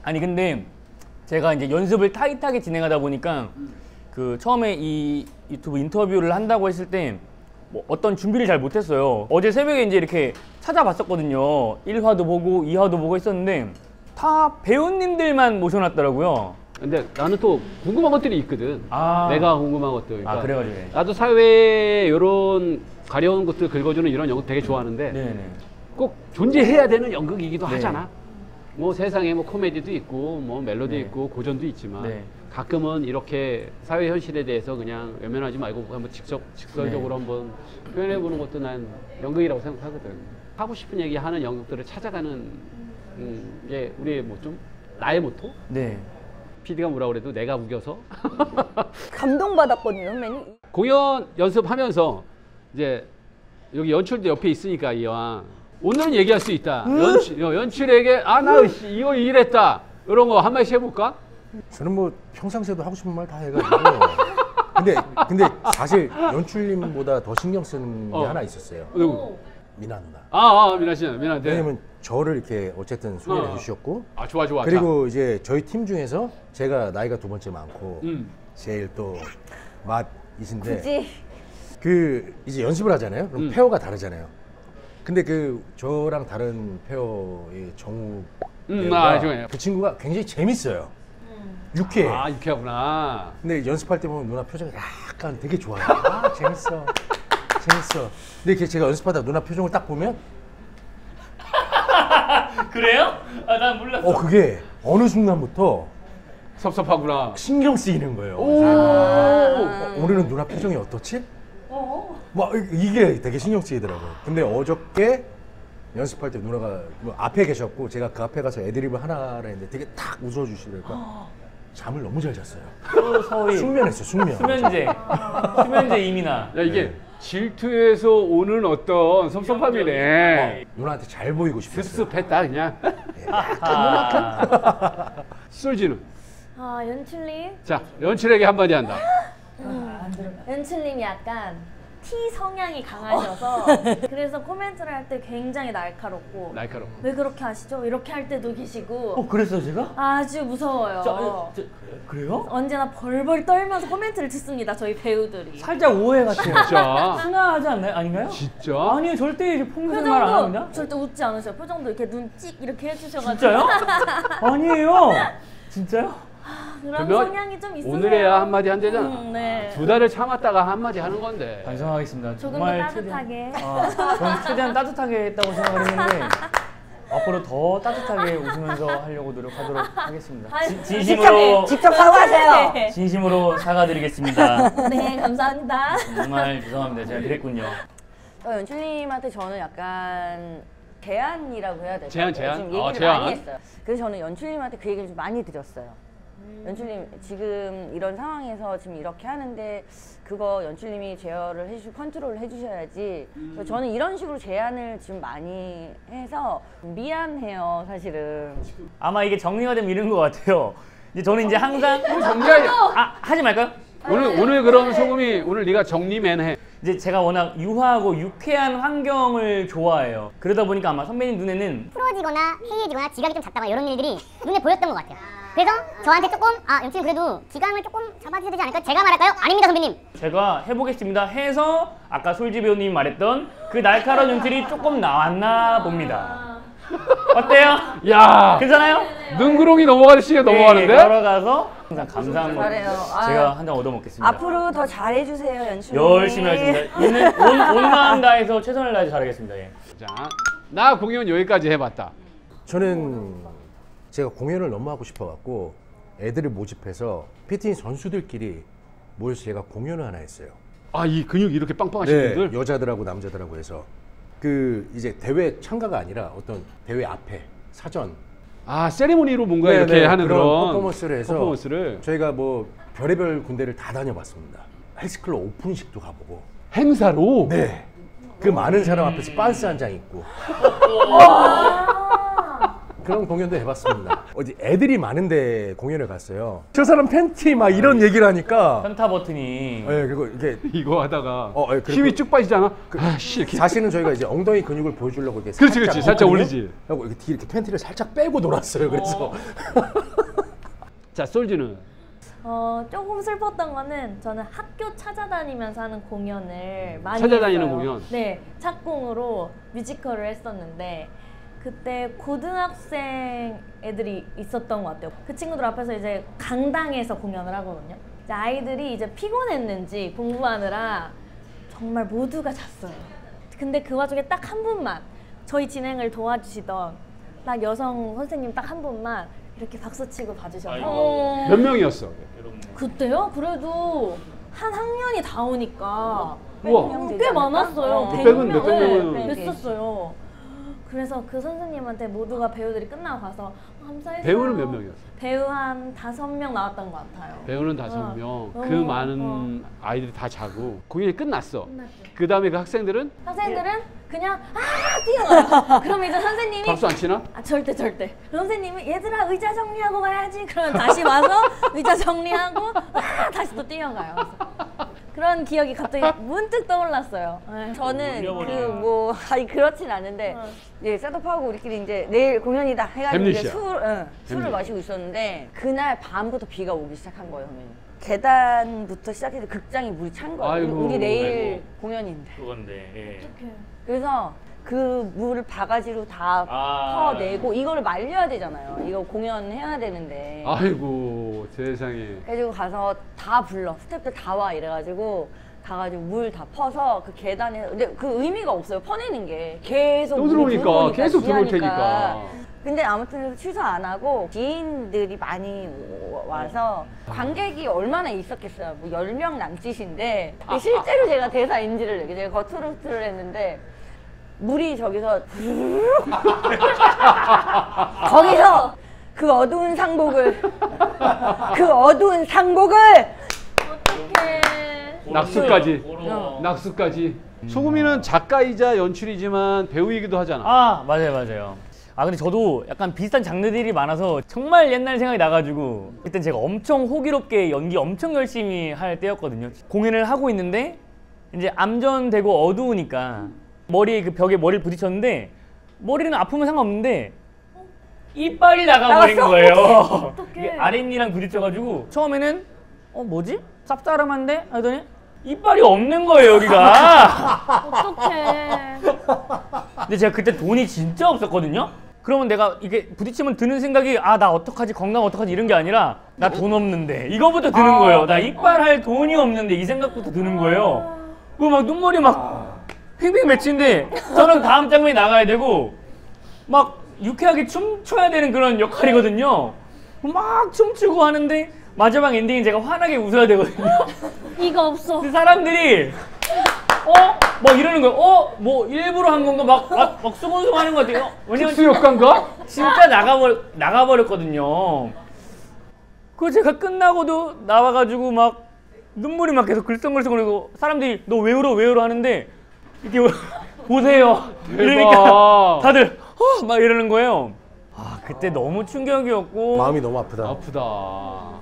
아니 근데 제가 이제 연습을 타이트하게 진행하다 보니까 그 처음에 이 유튜브 인터뷰를 한다고 했을 때 뭐 어떤 준비를 잘 못했어요. 어제 새벽에 이제 이렇게 찾아봤었거든요. 1화도 보고 2화도 보고 했었는데 다 배우님들만 모셔놨더라고요. 근데 나는 또 궁금한 것들이 있거든. 내가 궁금한 것들. 그러니까 그래가지고. 나도 사회에 이런 가려운 것들 긁어주는 이런 연극 되게 좋아하는데 네네. 꼭 존재해야 되는 연극이기도 네. 하잖아. 뭐 세상에 뭐 코미디도 있고 뭐 멜로디 네. 있고 고전도 있지만 네. 가끔은 이렇게 사회 현실에 대해서 그냥 외면하지 말고 한번 직설적으로 네. 한번 표현해보는 것도 난 연극이라고 생각하거든. 하고 싶은 얘기 하는 연극들을 찾아가는 게 우리의 뭐 좀 나의 모토? 네. PD가 뭐라 그래도 내가 우겨서 감동받았거든요, 선배님. 공연 연습하면서 이제 여기 연출도 옆에 있으니까 이왕 오늘은 얘기할 수 있다. 연출에게 나 이거 이랬다. 이런 거 한 마디씩 해볼까? 저는 뭐 평상시에도 하고 싶은 말 다 해가지고 근데 사실 연출님보다 더 신경 쓰는 게 하나 있었어요. 누구? 미나 누나. 미나 씨, 미나한테. 왜냐면 저를 이렇게 어쨌든 소개를 해주셨고 좋아. 그리고 이제 저희 팀 중에서 제가 나이가 두 번째 많고 제일 또 맛이신데 굳이 그 이제 연습을 하잖아요. 그럼 페어가 다르잖아요. 근데 그 저랑 다른 페어의 정우 배우가 좋아요. 그 친구가 굉장히 재밌어요. 유쾌해. 유쾌하구나. 근데 연습할 때 보면 누나 표정이 약간 되게 좋아요. 재밌어. 근데 이렇게 제가 연습하다 누나 표정을 딱 보면 그래요? 난 몰랐어. 그게 어느 순간부터 섭섭하구나. 신경 쓰이는 거예요. 오늘은 누나 표정이 어떻지? 막 이게 되게 신경 쓰이더라고요. 근데 어저께 연습할 때 누나가 뭐 앞에 계셨고 제가 그 앞에 가서 애드립을 하나를 했는데 되게 탁 웃어주시더라고요. 잠을 너무 잘 잤어요. 서희. 숙면했어요, 숙면. 수면제 이민아. 야 이게 질투에서 오는 어떤 섭섭함이네. 누나한테 잘 보이고 싶었어요. 습습했다 그냥. 솔지는? 연출님. 자, 연출에게 한마디 한다. 연출님이 약간 T 성향이 강하셔서 그래서 코멘트를 할 때 굉장히 날카롭고 왜 그렇게 하시죠? 이렇게 할 때도 계시고 그랬어 제가? 아주 무서워요. 그래요? 언제나 벌벌 떨면서 코멘트를 듣습니다. 저희 배우들이. 살짝 오해 같아요. 진짜? 순화하지 않나요? 아닌가요? 진짜? 아니요, 절대 평소에 말 안 합니다. 표정도 절대 웃지 않으셔요. 표정도 이렇게 눈 찍 이렇게 해주셔가지고. 진짜요? 아니에요. 진짜요? 그런 성향이 좀 있으세요. 오늘에야 한마디 한대잖아. 네. 2달을 참았다가 한마디 하는 건데. 반성하겠습니다. 조금 더 따뜻하게. 저는 최대한 따뜻하게 했다고 생각을 했는데 앞으로 더 따뜻하게 웃으면서 하려고 노력하도록 하겠습니다. 진심으로 직접 사과하세요. 진심으로 사과드리겠습니다. 네, 감사합니다. 정말 죄송합니다. 제가 그랬군요. 연출님한테 저는 약간 제안이라고 해야 될까요? 제안? 지금 얘기를 제안. 많이 했어요. 그래서 저는 연출님한테 그 얘기를 좀 많이 드렸어요. 연출님 지금 이런 상황에서 지금 이렇게 하는데 그거 연출님이 제어를 해주시고 컨트롤을 해주셔야지. 그래서 저는 이런 식으로 제안을 지금 많이 해서 미안해요, 사실은. 아마 이게 정리가 되면 이런 것 같아요. 이제 저는 이제 항상 정리하지. 하지 말까요? 오늘 그럼 소금이 오늘 네가 정리맨 해. 이제 제가 워낙 유하고 유쾌한 환경을 좋아해요. 그러다 보니까 아마 선배님 눈에는 풀어지거나 해이해지거나 지각이 좀 잦다거나 이런 일들이 눈에 보였던 것 같아요. 그래서 저한테 조금 연출님 그래도 기강을 조금 잡아주셔야 되지 않을까요? 제가 말할까요? 아닙니다, 선배님. 제가 해보겠습니다 해서 아까 솔지 배우님이 말했던 그 날카로운 연출이 조금 나왔나 봅니다. 어때요? 야, 괜찮아요? 능구렁이 넘어가듯이 넘어가는데? 걸어가서 항상 감사한 거 잘해요. 제가 한 잔 얻어먹겠습니다. 앞으로 더 잘해주세요, 연출님. 열심히 하겠습니다. 온 마음 다해서 최선을 다해서 잘하겠습니다. 예. 자, 나 공연 여기까지 해봤다. 저는 제가 공연을 너무 하고 싶어갖고 애들을 모집해서 피트니스 선수들끼리 모여서 제가 공연을 하나 했어요. 이 근육 이렇게 빵빵하신 분들? 여자들하고 남자들하고 해서 그 이제 대회 참가가 아니라 어떤 대회 앞에 사전 세리머니로 뭔가 이렇게 하는 그런 퍼포먼스를 해서 퍼포먼스를. 저희가 뭐 별의별 군대를 다 다녀봤습니다. 헬스클럽 오픈식도 가보고. 행사로? 네. 그 많은 사람 앞에서 빤스 한 장 입고. 그런 공연도 해봤습니다. 어디 애들이 많은데 공연을 갔어요. 저 사람 팬티 막 이런 얘기를 하니까 현타 버튼이. 네, 그리고 이게 이거 하다가 예, 그리고 힘이 쭉 빠지잖아. 아씨 이렇게. 사실은 저희가 이제 엉덩이 근육을 보여주려고 이렇게 그렇지, 살짝 올리지. 하고 이렇게 뒤에 이렇게 팬티를 살짝 빼고 놀았어요. 그래서 자, 솔즈는 조금 슬펐던 거는 저는 학교 찾아다니면서 하는 공연을 많이 찾아다니는 했어요. 공연? 네, 착공으로 뮤지컬을 했었는데 그때 고등학생 애들이 있었던 것 같아요. 그 친구들 앞에서 이제 강당에서 공연을 하거든요. 이제 아이들이 이제 피곤했는지 공부하느라 정말 모두가 잤어요. 근데 그 와중에 딱 한 분만 저희 진행을 도와주시던 딱 여성 선생님 딱 한 분만 이렇게 박수치고 봐주셔서 몇 명이었어? 그때요? 그래도 한 학년이 다 오니까 우와. 꽤 많았어요. 몇 백은, 몇 100명? 백명은. 네, 됐었어요. 그래서 그 선생님한테 모두가 배우들이 끝나고 가서 감사했어요. 배우는 몇 명이었어? 배우 한 5명 나왔던 것 같아요. 배우는 5명. 그 너무, 많은 아이들이 다 자고 공연이 끝났어. 끝났죠. 그 다음에 그 학생들은 학생들은 그냥 뛰어가요. 그럼 이제 선생님이 박수 안 치나? 절대. 선생님이 얘들아 의자 정리하고 가야지. 그러면 다시 와서 의자 정리하고 다시 또 뛰어가요. 그런 기억이 갑자기 문득 떠올랐어요. 네. 저는 그렇진 않은데 이제 셋업하고 우리끼리 이제 내일 공연이다 해가지고 이제 술을 마시고 있었는데 그날 밤부터 비가 오기 시작한 거예요. 계단부터 시작해서 극장에 물이 찬 거예요. 아이고, 우리 내일 공연인데. 그건데. 예. 그래서 그 물을 바가지로 다 퍼내고 이거를 말려야 되잖아요. 이거 공연해야 되는데. 아이고 세상에. 그래가지고 가서 다 불러. 스태프들 다 와 이래가지고 가가지고 물 다 퍼서 그 계단에 근데 그 의미가 없어요. 퍼내는 게 계속 또 들어오니까 계속 들어올 지하니까. 테니까. 근데 아무튼 취소 안 하고 지인들이 많이 와서 관객이 얼마나 있었겠어요. 뭐 10명 남짓인데 실제로 제가 대사 NG를 내게 제가 거투르트를 했는데 물이 저기서 거기서 그 어두운 상복을 어떡해. 낙수까지. 소금이는 작가이자 연출이지만 배우이기도 하잖아. 아, 맞아요. 근데 저도 약간 비슷한 장르들이 많아서 정말 옛날 생각이 나가지고 그때 제가 엄청 호기롭게 연기 엄청 열심히 할 때였거든요. 공연을 하고 있는데 이제 암전되고 어두우니까 머리에 그 벽에 머리를 부딪혔는데 머리는 아프면 상관없는데 이빨이 나가버린 거예요. 어떡해. 아랫니랑 부딪혀가지고 처음에는 뭐지? 쌉싸름한데? 하더니 이빨이 없는 거예요 여기가. 어떡해. 근데 제가 그때 돈이 진짜 없었거든요. 그러면 내가 이게 부딪히면 드는 생각이 나 어떡하지 건강 어떡하지 이런 게 아니라 나 돈 없는데 이거부터 드는 거예요. 나 이빨 할 돈이 없는데 이 생각부터 드는 거예요. 그리고 막 눈물이 막 팽팽 맺히는데 저는 다음 장면에 나가야 되고 막 유쾌하게 춤춰야 되는 그런 역할이거든요. 막 춤추고 하는데 마지막 엔딩은 제가 환하게 웃어야 되거든요. 이거 없어. 그 사람들이 막 이러는 거예요. 뭐 일부러 한 건가 막 수근수근 하는 것 같아요. 왜냐면 특수 효과인가? 진짜 나가버렸거든요. 그거 제가 끝나고도 나와가지고 막 눈물이 막 계속 글썽글썽거리고 사람들이 너 왜 울어 하는데 이렇게 보세요. 이러니까 다들 막 이러는 거예요. 그때 너무 충격이었고 마음이 너무 아프다.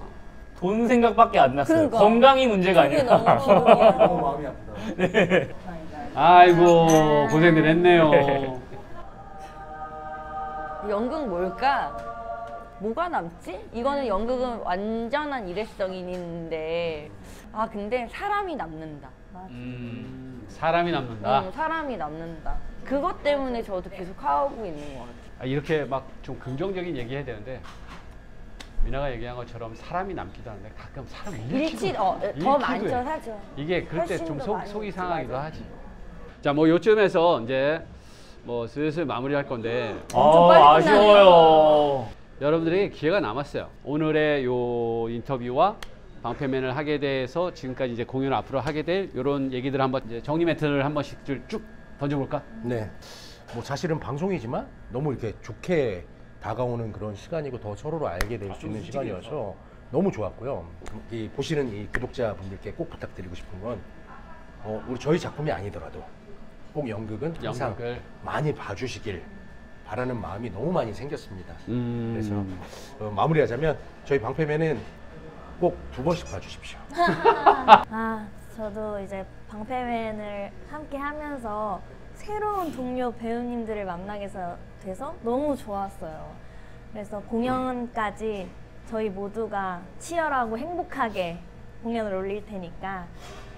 돈 생각밖에 안 났어요. 그러니까. 건강이 문제가 아니라. 너무 마음이 아프다. 네. 아이고 고생들 했네요. 연극 뭘까? 뭐가 남지? 이거는 연극은 완전한 일회성인데 근데 사람이 남는다. 사람이 남는다. 사람이 남는다. 그것 때문에 저도 계속 하고 있는 것 같아요. 이렇게 막 좀 긍정적인 얘기해야 되는데 미나가 얘기한 것처럼 사람이 남기도 하는데 가끔 사람 더 많죠 사죠. 이게 그럴 때 좀 훨씬 더 많이 속이 있지, 상하기도 맞아. 하지. 자, 뭐 요쯤에서 이제 뭐 슬슬 마무리할 건데 엄청 빨리 아쉬워요. 여러분들에게 기회가 남았어요. 오늘의 요 인터뷰와 방패맨을 하게 돼서 지금까지 이제 공연을 앞으로 하게 될 이런 얘기들 한번 이제 정리 멘트를 한 번씩 쭉 던져볼까? 네. 뭐 사실은 방송이지만 너무 이렇게 좋게 다가오는 그런 시간이고 더 서로를 알게 될 수 있는 시간이어서 너무 좋았고요. 이 보시는 이 구독자분들께 꼭 부탁드리고 싶은 건 우리 저희 작품이 아니더라도 꼭 연극은 항상 연극을 많이 봐주시길 바라는 마음이 너무 많이 생겼습니다. 그래서 마무리하자면 저희 방패맨은 꼭 2번씩 봐주십시오. 아, 저도 이제 방패맨을 함께 하면서 새로운 동료 배우님들을 만나게 돼서 너무 좋았어요. 그래서 공연까지 저희 모두가 치열하고 행복하게 공연을 올릴 테니까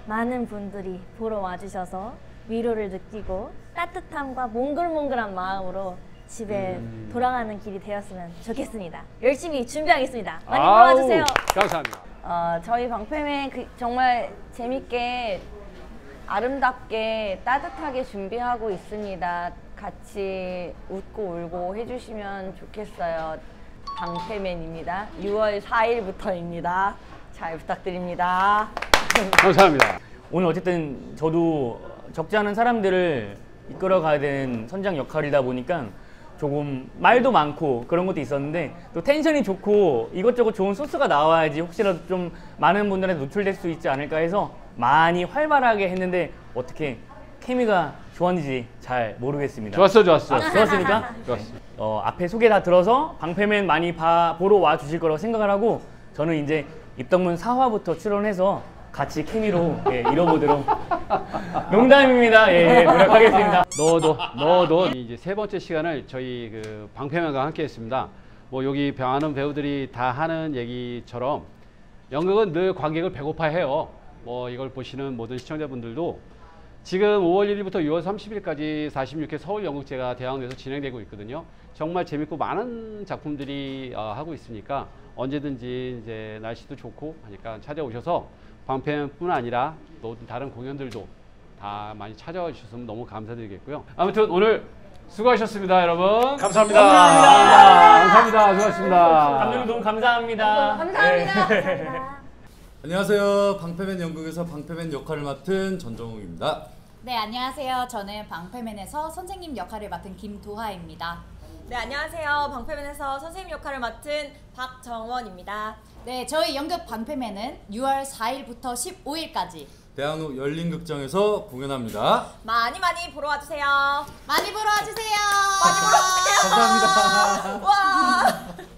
많은 분들이 보러 와주셔서 위로를 느끼고 따뜻함과 몽글몽글한 마음으로 집에 돌아가는 길이 되었으면 좋겠습니다. 열심히 준비하겠습니다. 많이 보러 와주세요. 감사합니다. 저희 방패맨 정말 재밌게 아름답게 따뜻하게 준비하고 있습니다. 같이 웃고 울고 해주시면 좋겠어요. 방패맨입니다. 6월 4일부터입니다. 잘 부탁드립니다. 감사합니다. 오늘 어쨌든 저도 적지 않은 사람들을 이끌어가야 되는 선장 역할이다 보니까 조금 말도 많고 그런 것도 있었는데 또 텐션이 좋고 이것저것 좋은 소스가 나와야지 혹시라도 좀 많은 분들한테 노출될 수 있지 않을까 해서 많이 활발하게 했는데 어떻게 케미가 좋았는지 잘 모르겠습니다. 좋았어. 좋았습니까? 좋았어. 앞에 소개 다 들어서 방패맨 많이 보러 와 주실 거라고 생각을 하고 저는 이제 입덕문 4화부터 출연해서 같이 케미로 이뤄보도록 농담입니다. 노력하겠습니다. 너도 이제 3번째 시간을 저희 그 방패맨과 함께했습니다. 뭐 여기 많은 배우들이 다 하는 얘기처럼 연극은 늘 관객을 배고파해요. 뭐 이걸 보시는 모든 시청자분들도 지금 5월 1일부터 6월 30일까지 46회 서울연극제가 대학로에서 진행되고 있거든요. 정말 재밌고 많은 작품들이 하고 있으니까 언제든지 이제 날씨도 좋고 하니까 찾아오셔서 방패맨뿐 아니라 또 다른 공연들도 다 많이 찾아와 주셨으면 너무 감사드리겠고요. 아무튼 오늘 수고하셨습니다, 여러분. 감사합니다. 감사합니다. 수고하셨습니다. 감독님 너무 감사합니다. 감사합니다. 안녕하세요. 방패맨 연극에서 방패맨 역할을 맡은 전정욱입니다. 네, 안녕하세요. 저는 방패맨에서 선생님 역할을 맡은 김도하입니다. 네, 안녕하세요. 방패맨에서 선생님 역할을 맡은 박정원입니다. 네, 저희 연극 방패맨은 6월 4일부터 15일까지 대학로 열린극장에서 공연합니다. 많이 보러 와주세요. 많이 보러 와주세요. 많이 보러 와주세요. 감사합니다. 와.